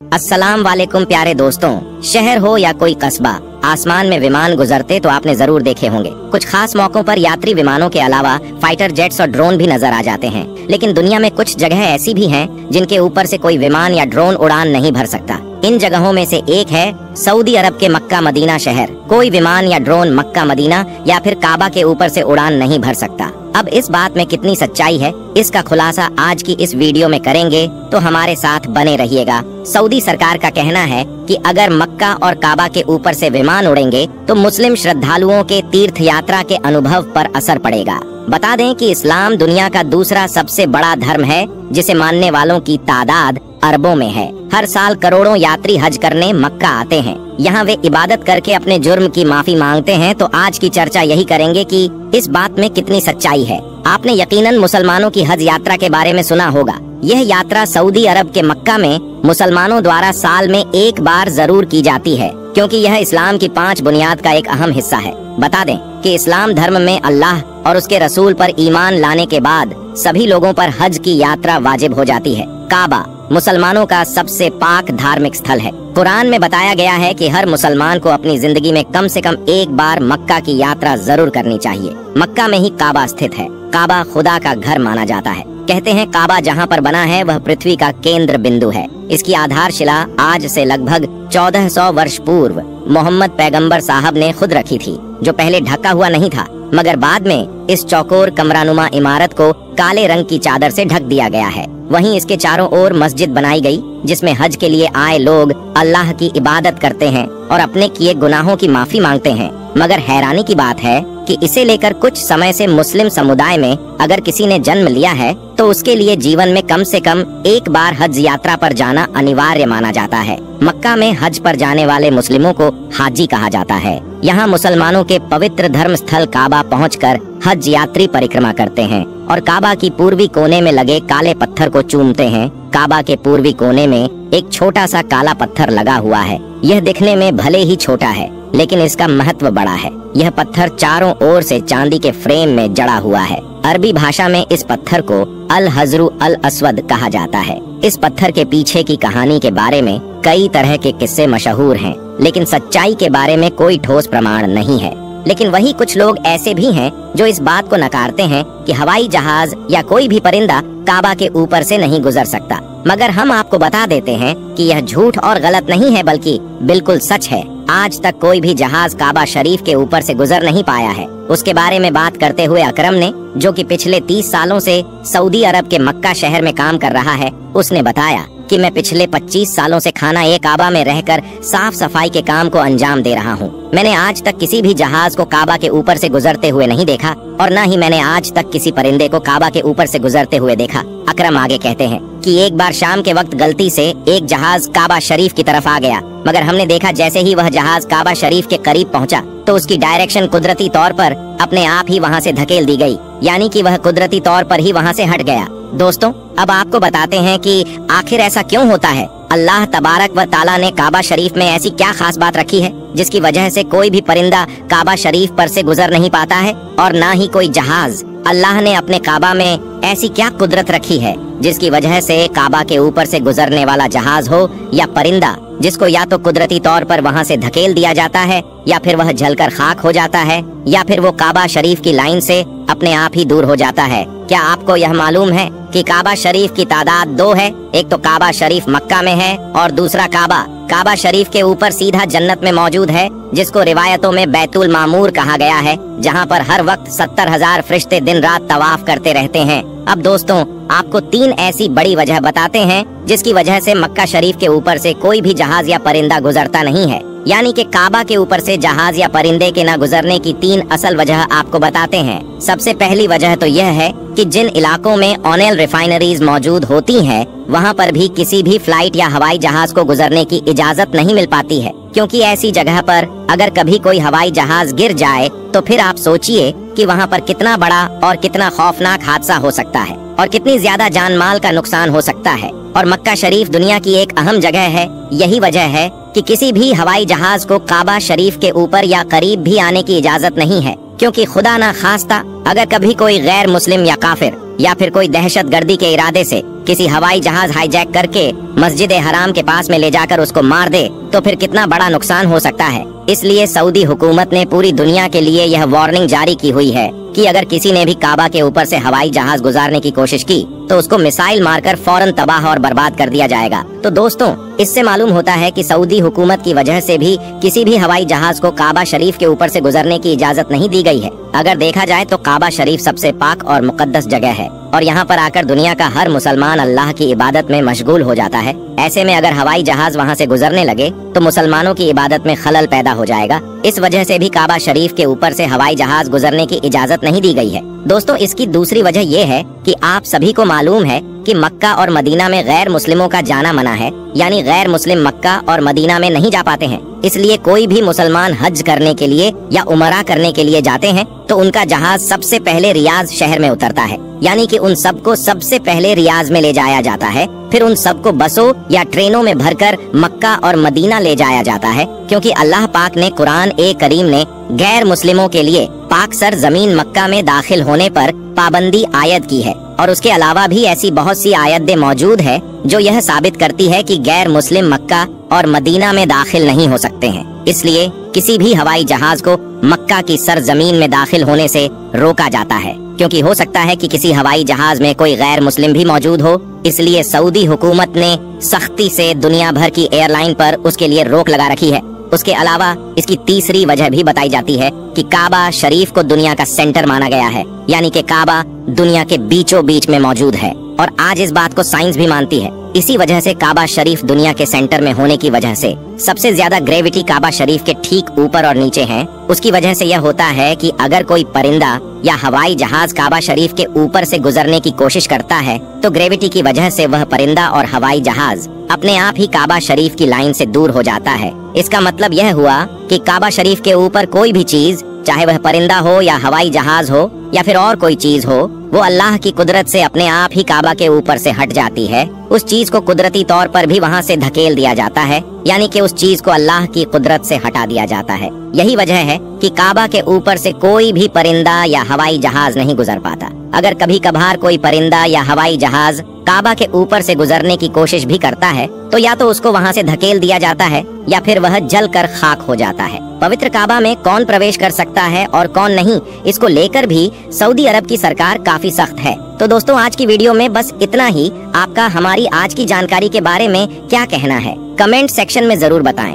अस्सलाम वालेकुम प्यारे दोस्तों, शहर हो या कोई कस्बा, आसमान में विमान गुजरते तो आपने जरूर देखे होंगे। कुछ खास मौकों पर यात्री विमानों के अलावा फाइटर जेट्स और ड्रोन भी नजर आ जाते हैं। लेकिन दुनिया में कुछ जगह ऐसी भी हैं जिनके ऊपर से कोई विमान या ड्रोन उड़ान नहीं भर सकता। इन जगहों में से एक है सऊदी अरब के मक्का मदीना शहर। कोई विमान या ड्रोन मक्का मदीना या फिर काबा के ऊपर से उड़ान नहीं भर सकता। अब इस बात में कितनी सच्चाई है, इसका खुलासा आज की इस वीडियो में करेंगे, तो हमारे साथ बने रहिएगा। सऊदी सरकार का कहना है कि अगर मक्का और काबा के ऊपर से विमान उड़ेंगे तो मुस्लिम श्रद्धालुओं के तीर्थ यात्रा के अनुभव पर असर पड़ेगा। बता दें कि इस्लाम दुनिया का दूसरा सबसे बड़ा धर्म है, जिसे मानने वालों की तादाद अरबों में है। हर साल करोड़ों यात्री हज करने मक्का आते हैं। यहाँ वे इबादत करके अपने जुर्म की माफी मांगते हैं। तो आज की चर्चा यही करेंगे कि इस बात में कितनी सच्चाई है। आपने यकीनन मुसलमानों की हज यात्रा के बारे में सुना होगा। यह यात्रा सऊदी अरब के मक्का में मुसलमानों द्वारा साल में एक बार जरूर की जाती है, क्योंकि यह इस्लाम की 5 बुनियाद का एक अहम हिस्सा है। बता दें कि इस्लाम धर्म में अल्लाह और उसके रसूल पर ईमान लाने के बाद सभी लोगों पर हज की यात्रा वाजिब हो जाती है। काबा मुसलमानों का सबसे पाक धार्मिक स्थल है। कुरान में बताया गया है कि हर मुसलमान को अपनी जिंदगी में कम से कम एक बार मक्का की यात्रा जरूर करनी चाहिए। मक्का में ही काबा स्थित है। काबा खुदा का घर माना जाता है। कहते हैं काबा जहाँ पर बना है वह पृथ्वी का केंद्र बिंदु है। इसकी आधारशिला आज से लगभग 1400 वर्ष पूर्व मोहम्मद पैगंबर साहब ने खुद रखी थी, जो पहले ढका हुआ नहीं था, मगर बाद में इस चौकोर कमरानुमा इमारत को काले रंग की चादर से ढक दिया गया है। वहीं इसके चारों ओर मस्जिद बनाई गई, जिसमें हज के लिए आए लोग अल्लाह की इबादत करते हैं और अपने किए गुनाहों की माफी मांगते हैं। मगर हैरानी की बात है कि इसे लेकर कुछ समय से मुस्लिम समुदाय में अगर किसी ने जन्म लिया है तो उसके लिए जीवन में कम से कम एक बार हज यात्रा पर जाना अनिवार्य माना जाता है। मक्का में हज पर जाने वाले मुस्लिमों को हाजी कहा जाता है। यहाँ मुसलमानों के पवित्र धर्म स्थल काबा पहुंचकर हज यात्री परिक्रमा करते हैं और काबा की पूर्वी कोने में लगे काले पत्थर को चूमते हैं। काबा के पूर्वी कोने में एक छोटा सा काला पत्थर लगा हुआ है। यह दिखने में भले ही छोटा है, लेकिन इसका महत्व बड़ा है। यह पत्थर चारों ओर से चांदी के फ्रेम में जड़ा हुआ है। अरबी भाषा में इस पत्थर को अल हजरू अल अस्वद कहा जाता है। इस पत्थर के पीछे की कहानी के बारे में कई तरह के किस्से मशहूर हैं, लेकिन सच्चाई के बारे में कोई ठोस प्रमाण नहीं है। लेकिन वही कुछ लोग ऐसे भी हैं जो इस बात को नकारते हैं कि हवाई जहाज या कोई भी परिंदा काबा के ऊपर से नहीं गुजर सकता। मगर हम आपको बता देते हैं कि यह झूठ और गलत नहीं है, बल्कि बिल्कुल सच है। आज तक कोई भी जहाज काबा शरीफ के ऊपर से गुजर नहीं पाया है। उसके बारे में बात करते हुए अकरम ने, जो कि पिछले 30 सालों से सऊदी अरब के मक्का शहर में काम कर रहा है, उसने बताया कि मैं पिछले 25 सालों से खाना ए काबा में रहकर साफ सफाई के काम को अंजाम दे रहा हूँ। मैंने आज तक किसी भी जहाज को काबा के ऊपर से गुजरते हुए नहीं देखा और न ही मैंने आज तक किसी परिंदे को काबा के ऊपर से गुजरते हुए देखा। अकरम आगे कहते हैं कि एक बार शाम के वक्त गलती से एक जहाज काबा शरीफ की तरफ आ गया, मगर हमने देखा जैसे ही वह जहाज काबा शरीफ के करीब पहुंचा तो उसकी डायरेक्शन कुदरती तौर पर अपने आप ही वहां से धकेल दी गई, यानी कि वह कुदरती तौर पर ही वहां से हट गया। दोस्तों, अब आपको बताते हैं कि आखिर ऐसा क्यों होता है। अल्लाह तबारक व ताला ने काबा शरीफ में ऐसी क्या खास बात रखी है जिसकी वजह से कोई भी परिंदा काबा शरीफ पर से गुजर नहीं पाता है, और ना ही कोई जहाज। अल्लाह ने अपने काबा में ऐसी क्या कुदरत रखी है जिसकी वजह से काबा के ऊपर से गुजरने वाला जहाज हो या परिंदा, जिसको या तो कुदरती तौर पर वहां से धकेल दिया जाता है या फिर वह जलकर खाक हो जाता है या फिर वो काबा शरीफ की लाइन से अपने आप ही दूर हो जाता है। क्या आपको यह मालूम है कि काबा शरीफ की तादाद 2 है? एक तो काबा शरीफ मक्का में है और दूसरा काबा शरीफ के ऊपर सीधा जन्नत में मौजूद है, जिसको रिवायतों में बैतुल मामूर कहा गया है, जहां पर हर वक्त 70,000 फरिश्ते दिन रात तवाफ करते रहते हैं। अब दोस्तों, आपको 3 ऐसी बड़ी वजह बताते हैं जिसकी वजह से मक्का शरीफ के ऊपर से कोई भी जहाज या परिंदा गुजरता नहीं है। यानी कि काबा के ऊपर से जहाज या परिंदे के न गुजरने की 3 असल वजह आपको बताते हैं। सबसे पहली वजह तो यह है कि जिन इलाकों में ऑयल रिफाइनरीज मौजूद होती हैं, वहां पर भी किसी भी फ्लाइट या हवाई जहाज को गुजरने की इजाजत नहीं मिल पाती है, क्योंकि ऐसी जगह पर अगर कभी कोई हवाई जहाज गिर जाए तो फिर आप सोचिए कि वहां पर कितना बड़ा और कितना खौफनाक हादसा हो सकता है और कितनी ज्यादा जान माल का नुकसान हो सकता है। और मक्का शरीफ दुनिया की एक अहम जगह है। यही वजह है कि किसी भी हवाई जहाज को काबा शरीफ के ऊपर या करीब भी आने की इजाजत नहीं है, क्योंकि खुदा ना खास्ता अगर कभी कोई गैर मुस्लिम या काफिर या फिर कोई दहशतगर्दी के इरादे से किसी हवाई जहाज हाईजैक करके मस्जिद हराम के पास में ले जाकर उसको मार दे तो फिर कितना बड़ा नुकसान हो सकता है। इसलिए सऊदी हुकूमत ने पूरी दुनिया के लिए यह वार्निंग जारी की हुई है कि अगर किसी ने भी काबा के ऊपर से हवाई जहाज गुजारने की कोशिश की तो उसको मिसाइल मारकर फौरन तबाह और बर्बाद कर दिया जाएगा। तो दोस्तों, इससे मालूम होता है कि सऊदी हुकूमत की वजह से भी किसी भी हवाई जहाज को काबा शरीफ के ऊपर से गुजरने की इजाजत नहीं दी गई है। अगर देखा जाए तो काबा शरीफ सबसे पाक और मुकद्दस जगह है और यहाँ पर आकर दुनिया का हर मुसलमान अल्लाह की इबादत में मशगूल हो जाता है। ऐसे में अगर हवाई जहाज वहाँ से गुजरने लगे तो मुसलमानों की इबादत में खलल पैदा हो जाएगा। इस वजह से भी काबा शरीफ के ऊपर से हवाई जहाज गुजरने की इजाजत नहीं दी गई है। दोस्तों, इसकी दूसरी वजह यह है कि आप सभी को मालूम है कि मक्का और मदीना में गैर मुस्लिमों का जाना मना है, यानी गैर मुस्लिम मक्का और मदीना में नहीं जा पाते हैं। इसलिए कोई भी मुसलमान हज करने के लिए या उमरा करने के लिए जाते हैं तो उनका जहाज सबसे पहले रियाज शहर में उतरता है, यानी कि उन सबको सबसे पहले रियाज में ले जाया जाता है। फिर उन सबको बसों या ट्रेनों में भरकर मक्का और मदीना ले जाया जाता है, क्योंकि अल्लाह पाक ने कुरान ए करीम ने गैर मुस्लिमों के लिए पाक सर जमीन मक्का में दाखिल होने पर पाबंदी आयद की है। और उसके अलावा भी ऐसी बहुत सी आयतें मौजूद है जो यह साबित करती है कि गैर मुस्लिम मक्का और मदीना में दाखिल नहीं हो सकते हैं। इसलिए किसी भी हवाई जहाज को मक्का की सरजमीन में दाखिल होने से रोका जाता है, क्योंकि हो सकता है कि किसी हवाई जहाज में कोई गैर मुस्लिम भी मौजूद हो। इसलिए सऊदी हुकूमत ने सख्ती से दुनिया भर की एयरलाइन पर उसके लिए रोक लगा रखी है। उसके अलावा इसकी तीसरी वजह भी बताई जाती है कि काबा शरीफ को दुनिया का सेंटर माना गया है, यानी कि काबा दुनिया के बीचों बीच में मौजूद है और आज इस बात को साइंस भी मानती है। इसी वजह से काबा शरीफ दुनिया के सेंटर में होने की वजह से सबसे ज्यादा ग्रेविटी काबा शरीफ के ठीक ऊपर और नीचे है। उसकी वजह से यह होता है कि अगर कोई परिंदा या हवाई जहाज काबा शरीफ के ऊपर से गुजरने की कोशिश करता है तो ग्रेविटी की वजह से वह परिंदा और हवाई जहाज अपने आप ही काबा शरीफ की लाइन से दूर हो जाता है। इसका मतलब यह हुआ कि काबा शरीफ के ऊपर कोई भी चीज, चाहे वह परिंदा हो या हवाई जहाज हो या फिर और कोई चीज हो, वो अल्लाह की कुदरत से अपने आप ही काबा के ऊपर से हट जाती है। उस चीज को कुदरती तौर पर भी वहाँ से धकेल दिया जाता है, यानी कि उस चीज को अल्लाह की कुदरत से हटा दिया जाता है। यही वजह है कि काबा के ऊपर से कोई भी परिंदा या हवाई जहाज नहीं गुजर पाता। अगर कभी कभार कोई परिंदा या हवाई जहाज काबा के ऊपर से गुजरने की कोशिश भी करता है तो या तो उसको वहाँ से धकेल दिया जाता है या फिर वह जल कर खाक हो जाता है। पवित्र काबा में कौन प्रवेश कर सकता है और कौन नहीं, इसको लेकर भी सऊदी अरब की सरकार काफी सख्त है। तो दोस्तों, आज की वीडियो में बस इतना ही। आपका हमारी आज की जानकारी के बारे में क्या कहना है, कमेंट सेक्शन में जरूर बताएं।